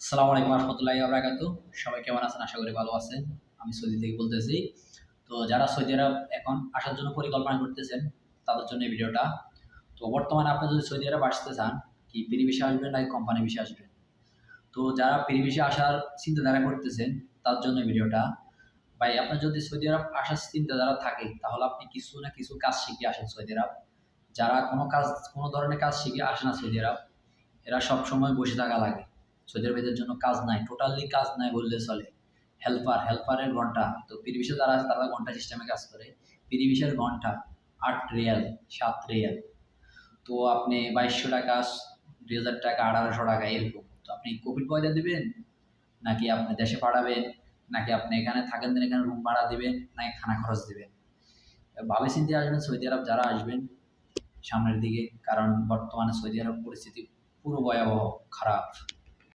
আসসালামু আলাইকুম রহমতুল্লাহি ওয়া বারাকাতুহু। সবাই কেমন আছেন? আশা করি ভালো আছেন। আমি সৌদি থেকে বলতেছি। তো যারা সৌদি আরব এখন আসার জন্য পরিকল্পনা করতেছেন, তাদের জন্য এই ভিডিওটা। তো বর্তমানে আপনি যদি সৌদি আরব আসতে চান, কি ফ্রি ভিসা আসবেন নাকি কোম্পানি ভিসা আসবেন? তো যারা ফ্রি ভিসা আসার চিন্তাধারা করতেছেন, তার জন্য এই ভিডিওটা। ভাই, আপনার যদি সৌদি আরব আসার চিন্তাধারা থাকে, তাহলে আপনি কিছু না কিছু কাজ শিখে আসেন সৌদি আরব। যারা কোনো ধরনের কাজ শিখে আসে না সৌদি আরব, এরা সবসময় বসে থাকা লাগে। সৌদি আরবের জন্য কাজ নাই, টোটালি কাজ নাই বললে চলে। হেল্পারের ঘন্টা, তো পিরিবিশে যারা আছে তারা ঘন্টা সিস্টেমে কাজ করে। পিরিবিশের ঘন্টা ৮ রিয়াল, ৭ রিয়াল। তো আপনি ২২০০ টাকা, ২০০০ টাকা, ১৮০০ টাকা এরকম। তো আপনি কফিল পয়দা দিবেন, নাকি আপনি দেশে পাঠাবেন, নাকি আপনি এখানে থাকেন দিন, এখানে রুম ভাড়া দিবেন, নাকি খানা খরচ দিবেন? ভাবে চিন্তে আসবেন সৌদি আরব যারা আসবেন সামনের দিকে, কারণ বর্তমানে সৌদি আরব পরিস্থিতি পুরো ভয়াবহ, খারাপ।